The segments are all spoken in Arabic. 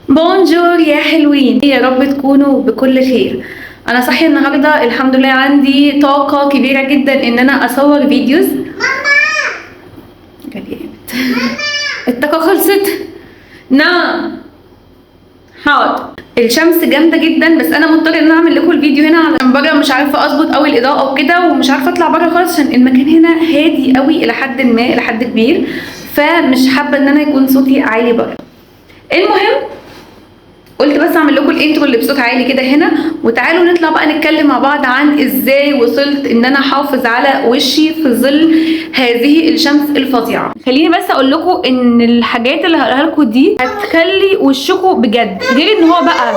بونجور يا حلوين، يا رب تكونوا بكل خير. انا صاحيه النهارده الحمد لله، عندي طاقه كبيره جدا ان انا اصور فيديوز. جريت الطاقه خلصت. نعم حاضر. الشمس جامده جدا، بس انا مضطره ان انا اعمل لكم الفيديو هنا علشان بره مش عارفه اظبط قوي الاضاءه وكده، ومش عارفه اطلع بره خالص عشان المكان هنا هادي قوي الى حد ما، الى حد كبير، فمش حابه ان انا يكون صوتي عالي بره. المهم قلت بس اعمل لكم الانترو اللي بصوت عالي كده هنا، وتعالوا نطلع بقى نتكلم مع بعض عن ازاي وصلت ان انا احافظ على وشي في ظل هذه الشمس الفظيعه. خليني بس اقول لكم ان الحاجات اللي هقولها لكم دي هتخلي وشكم بجد، غير ان هو بقى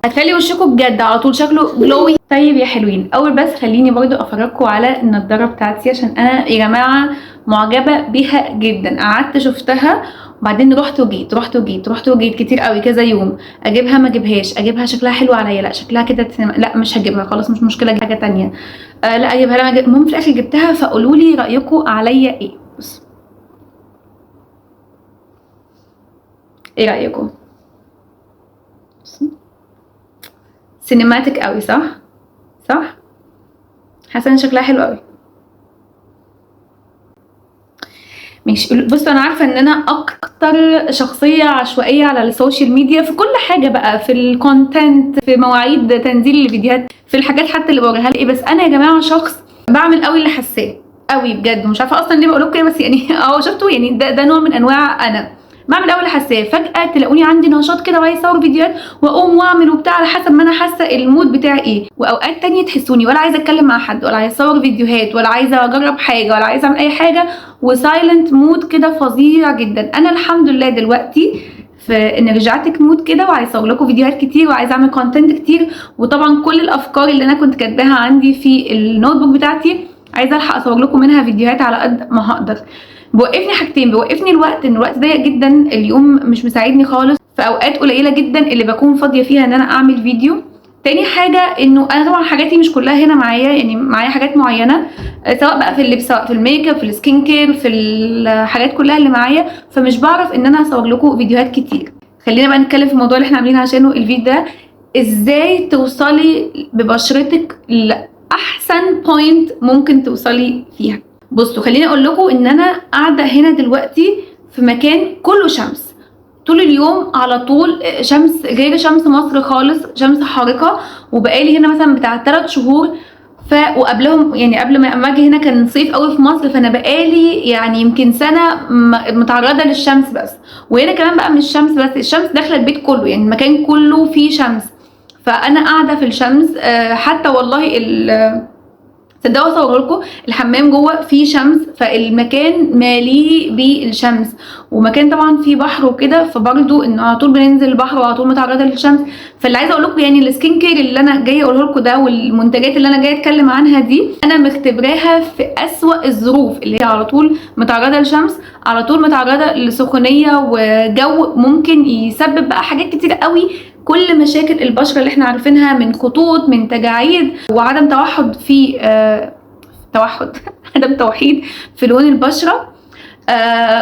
هتخلي وشكم بجد على طول شكله جلوي. طيب يا حلوين، اول بس خليني برضو افرجكم على النضاره بتاعتي، عشان انا يا جماعه معجبه بيها جدا. قعدت شفتها وبعدين رحت وجيت كتير قوي، كذا يوم اجيبها ما اجيبهاش، اجيبها شكلها حلو عليا، لا شكلها كده لا مش هجيبها خلاص، مش مشكله اجيب حاجه تانية، لا اجيبها لا المهم في الاخر جبتها. فقولوا لي رايكم عليا ايه. بص ايه رايكم؟ سينماتيك قوي، صح صح؟ حاسه ان شكلها حلو قوي. ماشي، بصوا انا عارفه ان انا اكتر شخصيه عشوائيه على السوشيال ميديا في كل حاجه بقى، في الكونتنت، في مواعيد تنزيل الفيديوهات، في الحاجات حتى اللي بوريها لكم. بس انا يا جماعه شخص بعمل قوي اللي حاساه قوي بجد، مش عارفه اصلا ليه بقول لكم كده، بس يعني شفتوا يعني ده نوع من انواع انا بعمل قوي اللي حاساه. فجاه تلاقوني عندي نشاط كده وعايزه اصور فيديوهات واقوم واعمل وبتاع على حسب ما انا حاسه المود بتاعي ايه، واوقات تانية تحسوني ولا عايزه اتكلم مع حد ولا عايزه اصور فيديوهات ولا عايزه اجرب حاجه ولا عايزه اعمل اي حاجه، وسايلنت مود كده فظيع جدا. انا الحمد لله دلوقتي في انرجيتك مود كده، وعايزه اصور لكم فيديوهات كتير وعايزه اعمل كونتنت كتير، وطبعا كل الافكار اللي انا كنت كاتباها عندي في النوت بوك بتاعتي عايزه الحق اصور لكم منها فيديوهات على قد ما هقدر. بوقفني حاجتين، بوقفني الوقت، ان الوقت ضيق جدا، اليوم مش مساعدني خالص، في اوقات قليله جدا اللي بكون فاضيه فيها ان انا اعمل فيديو. تاني حاجه انه انا طبعا حاجاتي مش كلها هنا معايا، يعني معايا حاجات معينه، سواء بقى في اللبس، سواء في الميك اب، في السكين كير، في الحاجات كلها اللي معايا، فمش بعرف ان انا اصور لكم فيديوهات كتير. خلينا بقى نتكلم في الموضوع اللي احنا عاملين عشانه الفيديو ده، ازاي توصلي ببشرتك لاحسن بوينت ممكن توصلي فيها. بصوا خليني اقول لكم ان انا قاعده هنا دلوقتي في مكان كله شمس طول اليوم على طول، شمس غير شمس مصر خالص، شمس حارقه. وبقالي هنا مثلا بتاع 3 شهور، وقبلهم يعني قبل ما اجي هنا كان صيف قوي في مصر، فانا بقالي يعني يمكن سنه متعرضه للشمس بس. وهنا كمان بقى مش شمس بس، الشمس داخله البيت كله، يعني المكان كله فيه شمس، فانا قاعده في الشمس. حتى والله تصدقوا اصور لكم الحمام جوه فيه شمس، فالمكان ماليه بالشمس، ومكان طبعا فيه بحر وكده، فبرضه انه على طول بننزل البحر وعلى طول متعرضه للشمس. فاللي عايزه اقول لكم يعني السكين كير اللي انا جايه اقوله لكم ده، والمنتجات اللي انا جايه اتكلم عنها دي، انا مختبراها في اسوأ الظروف، اللي هي على طول متعرضه للشمس، على طول متعرضه لسخونيه وجو ممكن يسبب بقى حاجات كتير قوي، كل مشاكل البشره اللي احنا عارفينها، من خطوط، من تجاعيد، وعدم توحد في عدم توحيد في لون البشره،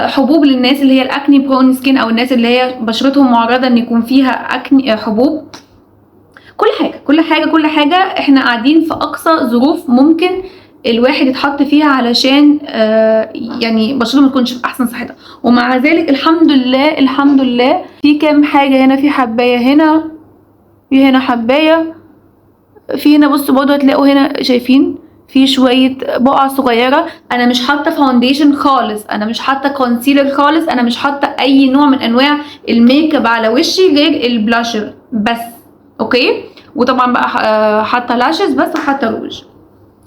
حبوب للناس اللي هي الاكني برون سكين، او الناس اللي هي بشرتهم معرضه ان يكون فيها اكني، حبوب، كل حاجه احنا قاعدين في اقصى ظروف ممكن الواحد يتحط فيها علشان يعني بشرته ما تكونش في احسن صحتها. ومع ذلك الحمد لله في كام حاجه هنا، في حبايه هنا، في هنا حبايه، في هنا بصوا برضه هتلاقوا هنا شايفين في شويه بقع صغيره. انا مش حاطه فاونديشن خالص، انا مش حاطه كونسيلر خالص، انا مش حاطه اي نوع من انواع الميك اب على وشي غير البلاشر بس، اوكي. وطبعا بقى حاطه لاشز بس، وحاطه روج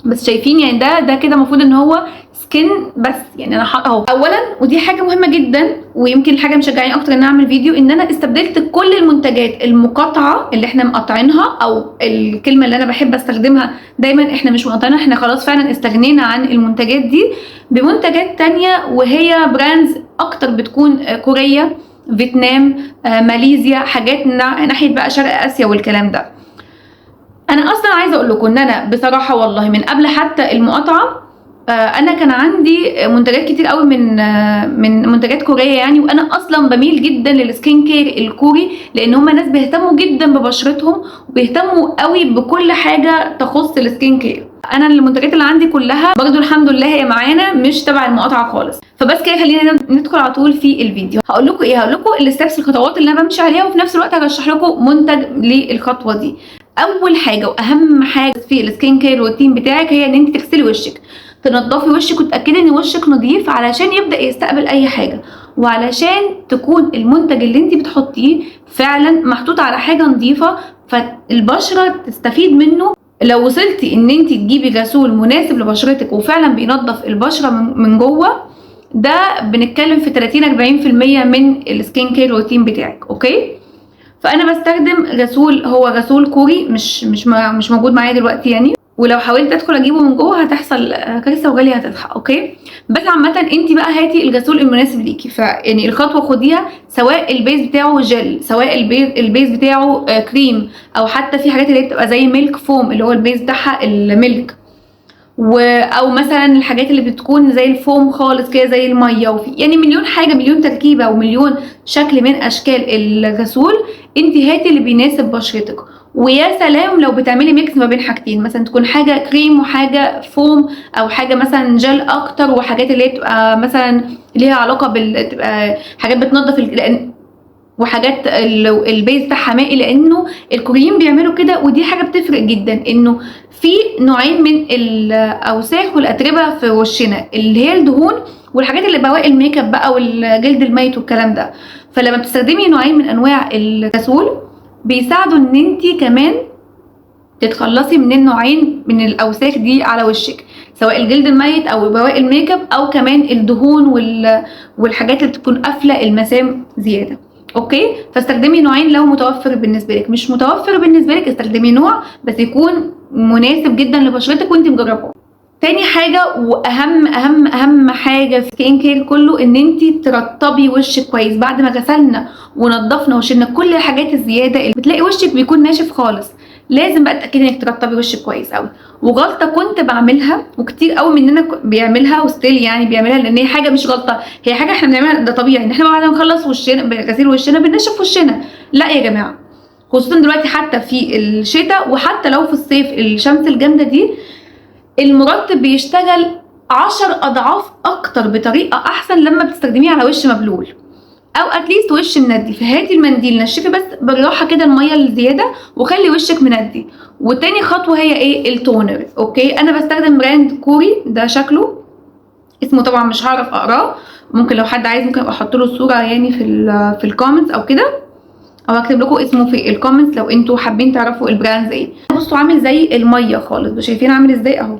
بس. شايفين يعني ده كده المفروض ان هو سكين بس، يعني انا حاطه اهو. اولا ودي حاجه مهمه جدا، ويمكن الحاجه مشجعاني اكتر ان اعمل فيديو، ان انا استبدلت كل المنتجات المقاطعه اللي احنا مقاطعينها، او الكلمه اللي انا بحب استخدمها دايما، احنا مش مقاطعينها، احنا خلاص فعلا استغنينا عن المنتجات دي، بمنتجات تانية، وهي براندز اكتر بتكون كوريا، فيتنام، ماليزيا، حاجات ناحيه بقى شرق اسيا والكلام ده. انا اصلا عايزه اقول لكم ان انا بصراحه والله من قبل حتى المقاطعه انا كان عندي منتجات كتير قوي من منتجات كوريه يعني، وانا اصلا بميل جدا للسكين كير الكوري، لان هم ناس بيهتموا جدا ببشرتهم وبيهتموا قوي بكل حاجه تخص السكين كير. انا المنتجات اللي عندي كلها برضو الحمد لله هي معانا مش تبع المقاطعه خالص. فبس كده خلينا ندخل على طول في الفيديو. هقول لكم ايه، هقول لكم الستبس الخطوات اللي انا بمشي عليها، وفي نفس الوقت هرشح لكم منتج للخطوه دي. اول حاجه واهم حاجه في السكين كير روتين بتاعك هي ان انت تغسلي وشك، تنضفي وشك وتاكدي ان وشك نظيف علشان يبدا يستقبل اي حاجه، وعلشان تكون المنتج اللي انت بتحطيه فعلا محطوط على حاجه نظيفه فالبشره تستفيد منه. لو وصلتي ان انت تجيبي غسول مناسب لبشرتك وفعلا بينظف البشره من جوه، ده بنتكلم في 30-40% من السكين كير روتين بتاعك. اوكي، فانا بستخدم غسول، هو غسول كوري مش موجود معايا دلوقتي يعني، ولو حاولت ادخل اجيبه من جوه هتحصل كارثه وغاليه هتضحك. اوكي، بس عامه انت بقى هاتي الغسول المناسب ليكي. فيعني الخطوه خديها، سواء البيز بتاعه جل، سواء البيز بتاعه كريم، او حتى في حاجات اللي بتبقى زي ميلك فوم اللي هو البيز بتاعها الميلك، او مثلا الحاجات اللي بتكون زي الفوم خالص كده زي الميه، وفي يعني مليون حاجه، مليون تركيبه ومليون شكل من اشكال الغسول. انت هاتي اللي بيناسب بشرتك. ويا سلام لو بتعملي ميكس ما بين حاجتين، مثلا تكون حاجه كريم وحاجه فوم، او حاجه مثلا جل اكتر، وحاجات اللي هي بتبقى مثلا ليها علاقه تبقى حاجات بتنظف وحاجات البيز بتاعها مائي، لانه الكوريين بيعملوا كده. ودي حاجه بتفرق جدا، انه في نوعين من الاوساخ والاتربه في وشنا، اللي هي الدهون والحاجات اللي بواقي الميك اب بقى والجلد الميت والكلام ده. فلما بتستخدمي نوعين من انواع الغسول بيساعدوا ان انت كمان تتخلصي من النوعين من الاوساخ دي على وشك، سواء الجلد الميت او بواقي الميك اب، او كمان الدهون والحاجات اللي بتكون قافله المسام زياده. اوكي، فاستخدمي نوعين لو متوفر بالنسبه لك. مش متوفر بالنسبه لك استخدمي نوع بس يكون مناسب جدا لبشرتك وانت مجرباه. تاني حاجه واهم اهم اهم حاجه في سكين كير كله، ان انت ترطبي وشك كويس. بعد ما غسلنا ونضفنا وشلنا كل الحاجات الزياده اللي بتلاقي وشك بيكون ناشف خالص، لازم بقى تتاكدي انك ترطبي وشك كويس قوي. وغلطه كنت بعملها وكتير قوي مننا بيعملها وستيل يعني بيعملها، لان هي حاجه مش غلطه، هي حاجه احنا بنعملها، ده طبيعي ان احنا بعد ما نخلص وشنا غسيل وشنا بننشف وشنا. لا يا جماعه، خصوصا دلوقتي حتى في الشتاء، وحتى لو في الصيف الشمس الجامده دي، المرطب بيشتغل 10 اضعاف اكتر بطريقه احسن لما بتستخدميه على وش مبلول او اتليست وش مندي. فهاتي المنديل نشفي بس بالراحه كده الميه الزياده وخلي وشك مندي. وتاني خطوه هي ايه؟ التونر. اوكي، انا بستخدم براند كوري، ده شكله اسمه طبعا مش هعرف اقراه، ممكن لو حد عايز ممكن احط له الصوره يعني في الكومنتس او كده، او اكتب لكم اسمه في الكومنتس لو انتوا حابين تعرفوا البراند ايه. بصوا عامل زي الميه خالص، شايفين عامل ازاي اهو؟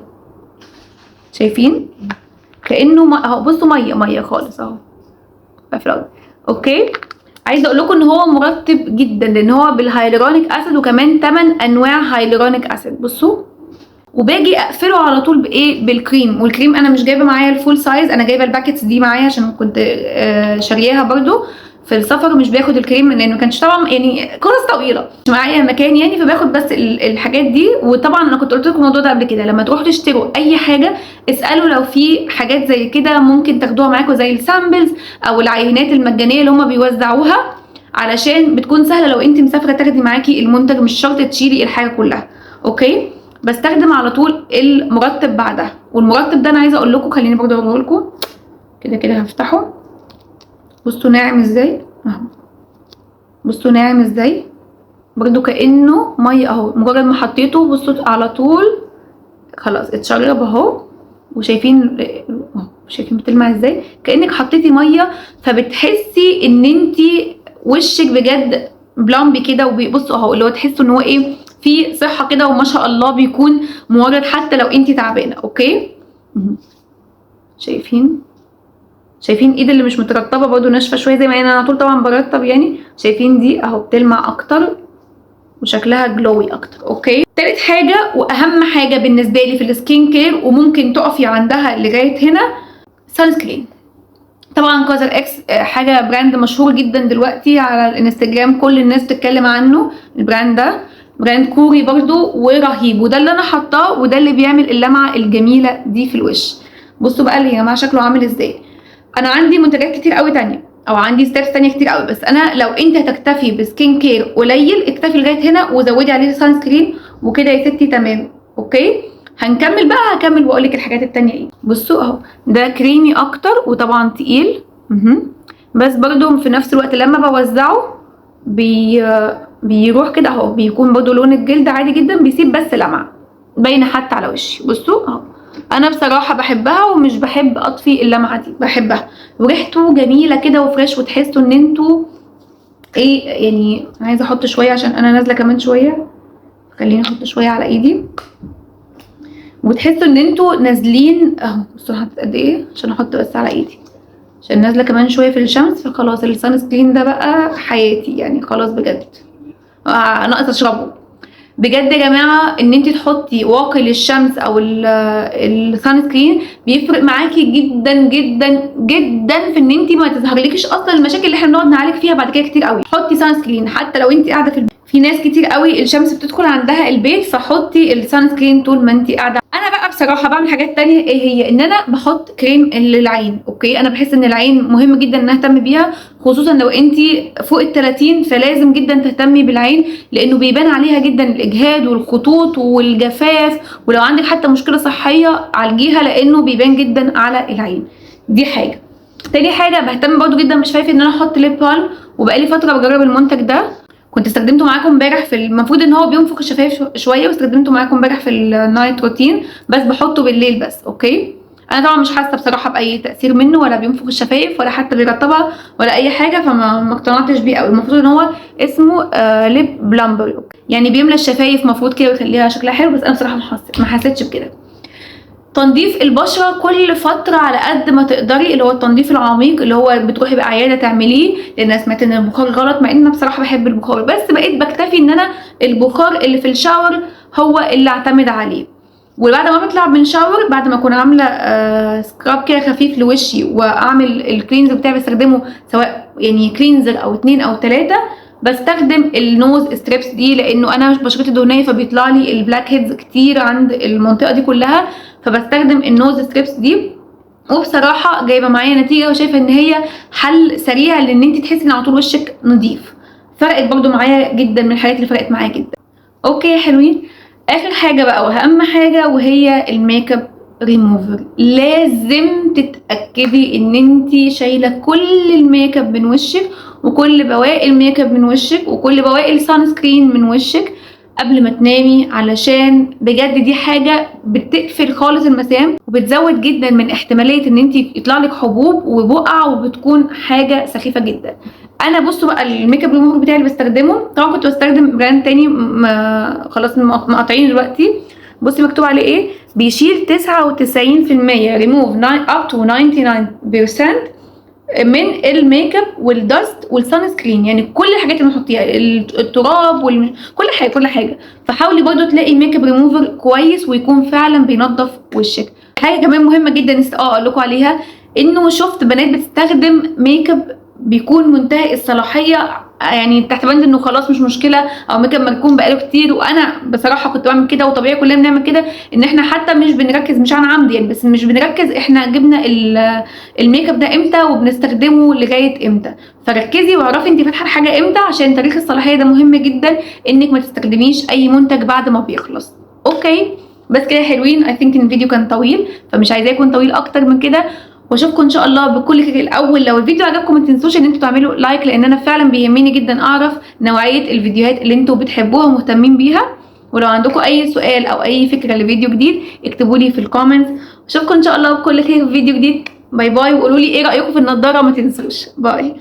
شايفين كانه اهو، بصوا ميه خالص اهو. اوكي، عايزه اقول لكم ان هو مرطب جدا، لان هو بالهايلورونيك اسيد وكمان 8 انواع هايلورونيك اسيد. بصوا، وباجي اقفله على طول بايه؟ بالكريم. والكريم انا مش جايبه معايا الفول سايز، انا جايبه الباكيتس دي معايا عشان كنت شارياها برده في السفر، مش باخد الكريم لانه كانش طبعا يعني قصص طويله مش معايا مكان يعني، فباخد بس الحاجات دي. وطبعا انا كنت قلت لكم الموضوع ده قبل كده، لما تروحوا تشتروا اي حاجه اسالوا لو في حاجات زي كده ممكن تاخدوها معاكم، زي السامبلز او العينات المجانيه اللي هم بيوزعوها، علشان بتكون سهله لو انت مسافره تاخدي معاكي المنتج، مش شرط تشيلي الحاجه كلها. اوكي، بستخدم على طول المرطب بعدها. والمرطب ده انا عايزه اقول لكم، خليني برده اوريه لكم كده هفتحه. بصوا ناعم ازاي اهو، بصوا ناعم ازاي برضو كانه ميه اهو. مجرد ما حطيته بصوا على طول خلاص اتشرب اهو. وشايفين بتلمع ازاي؟ كانك حطيتي ميه، فبتحسي ان انت وشك بجد بلامبي كده. وبصوا اهو اللي هو تحسوا ان هو ايه، في صحه كده وما شاء الله، بيكون مورد حتى لو انت تعبانه. اوكي، شايفين ايد اللي مش مترطبه برضو ناشفه شويه، زي ما انا على طول طبعا برطب يعني. شايفين دي اهو بتلمع اكتر وشكلها جلوي اكتر. اوكي، تالت حاجه واهم حاجه بالنسبه لي في السكين كير، وممكن تقفي عندها لغايه هنا، سان سكرين. طبعا كوزر اكس حاجه براند مشهور جدا دلوقتي على الانستجرام، كل الناس بتتكلم عنه. البراند ده براند كوري برضو ورهيب، وده اللي انا حاطاه، وده اللي بيعمل اللمعه الجميله دي في الوش. بصوا بقى يا جماعه شكله عامل ازاي. انا عندي منتجات كتير قوي تانية، او عندي ستيبس تانية كتير قوي، بس انا لو انت هتكتفي بسكين كير قليل اكتفي لغايه هنا وزودي عليه سان سكرين وكده يا ستي تمام. اوكي هنكمل بقى، هكمل واقول لك الحاجات التانية ايه. بصوا اهو ده كريمي اكتر وطبعا تقيل بس برضو في نفس الوقت لما بوزعه بيروح كده اهو، بيكون برضو لون الجلد عادي جدا، بيسيب بس لمعه باينه حتى على وشي. بصوا اهو انا بصراحه بحبها ومش بحب اطفي اللمعه دي، بحبها وريحته جميله كده وفريش، وتحسوا ان انتوا ايه يعني. عايزه احط شويه عشان انا نازله كمان شويه، خليني احط شويه على ايدي وتحسوا ان انتوا نازلين اهو. بصوا حطيت قد ايه عشان احط بس على ايدي عشان نازله كمان شويه في الشمس، فخلاص السان سكرين ده بقى حياتي يعني، خلاص بجد ناقص اشربه بجد يا جماعه. ان انت تحطي واقي للشمس او السان سكرين بيفرق معاكي جدا جدا جدا في ان انت ما تظهرلكيش اصلا المشاكل اللي احنا بنقعد نعالج فيها بعد كده كتير قوي. حطي سان سكرين حتى لو انت قاعده في البيت، في ناس كتير قوي الشمس بتدخل عندها البيت، فحطي السان سكرين طول ما انت قاعده. انا بقى بصراحه بعمل حاجات تانية، ايه هي؟ ان انا بحط كريم للعين. اوكي انا بحس ان العين مهم جدا ان اهتم بيها، خصوصا لو انت فوق ال30 فلازم جدا تهتمي بالعين، لانه بيبان عليها جدا الاجهاد والخطوط والجفاف، ولو عندك حتى مشكله صحيه عالجيها لانه بيبان جدا على العين. دي حاجه. تاني حاجه بهتم برضو جدا بشفايفي ان انا احط ليب بالم، وبقالي فتره بجرب المنتج ده، كنت استخدمته معاكم امبارح في المفروض ان هو بينفخ الشفايف شويه، واستخدمته معاكم امبارح في النايت روتين بس بحطه بالليل بس. اوكي انا طبعا مش حاسه بصراحه باي تاثير منه، ولا بينفخ الشفايف ولا حتى بيرطبها ولا اي حاجه، فما اقتنعتش بيه قوي. المفروض ان هو اسمه ليب بلامبر يعني بيملى الشفايف مفروض كده ويخليها شكلها حلو، بس انا بصراحه ما حسيتش بكده. تنظيف البشره كل فتره على قد ما تقدري، اللي هو التنظيف العميق اللي هو بتروحي بقى عياده تعمليه، لان انا سمعت ان البخار غلط، مع ان انا بصراحه بحب البخار، بس بقيت بكتفي ان انا البخار اللي في الشاور هو اللي اعتمد عليه. وبعد ما بطلع من شاور، بعد ما اكون عامله سكراب كده خفيف لوشي واعمل الكلينزر بتاعي بستخدمه، سواء يعني كلينزر او 2 أو 3، بستخدم النوز ستريبس دي، لانه انا بشرتي دهنيه فبيطلع لي البلاك هيدز كتير عند المنطقه دي كلها، فبستخدم النوز ستريبس دي، وبصراحه جايبه معايا نتيجه، وشايفه ان هي حل سريع لان انت تحسي ان على طول وشك نظيف. فرقت برضو معايا جدا، من الحاجات اللي فرقت معايا جدا. اوكي يا حلوين، اخر حاجه بقى واهم حاجه وهي الميك اب ريموفر. لازم تتاكدي ان انت شايله كل الميك اب من وشك، وكل بواقي الميك اب من وشك، وكل بواقي السان سكرين من وشك قبل ما تنامي، علشان بجد دي حاجه بتقفل خالص المسام، وبتزود جدا من احتماليه ان انت يطلع لك حبوب وبقع، وبتكون حاجه سخيفه جدا. انا بصوا بقى الميك اب ريموفر بتاعي اللي بستخدمه، طبعا كنت بستخدم براند تاني خلاص مقاطعين دلوقتي. بصي مكتوب عليه ايه، بيشيل 99% ريموف up to 99% من الميك اب والدست والسان سكرين، يعني كل الحاجات اللي بنحطيها، التراب كل حاجه. فحاولي برضو تلاقي ميك اب ريموفر كويس ويكون فعلا بينظف وشك. حاجه كمان مهمه جدا اقول لكم عليها، انه شفت بنات بتستخدم ميك اب بيكون منتهي الصلاحيه، يعني تحت بند انه خلاص مش مشكله، او ميك اب مركون بقاله كتير. وانا بصراحه كنت بعمل كده، وطبيعي كلنا بنعمل كده، ان احنا حتى مش بنركز، مش عن عمد يعني، بس مش بنركز احنا جبنا الميك اب ده امتى وبنستخدمه لغايه امتى. فركزي واعرفي انت فاتحه الحاجه امتى، عشان تاريخ الصلاحيه ده مهم جدا، انك ما تستخدميش اي منتج بعد ما بيخلص. اوكي بس كده حلوين. اي ثينك ان الفيديو كان طويل، فمش عايزاه يكون طويل اكتر من كده، واشوفكم ان شاء الله بكل خير. الاول لو الفيديو عجبكم ما تنسوش ان انتوا تعملوا لايك، لان انا فعلا بيهمني جدا اعرف نوعيه الفيديوهات اللي انتوا بتحبوها ومهتمين بيها. ولو عندكم اي سؤال او اي فكره لفيديو جديد اكتبوا لي في الكومنتس. اشوفكم ان شاء الله بكل خير في فيديو جديد. باي باي، وقولوا لي ايه رايكم في النضاره، ما تنسوش. باي.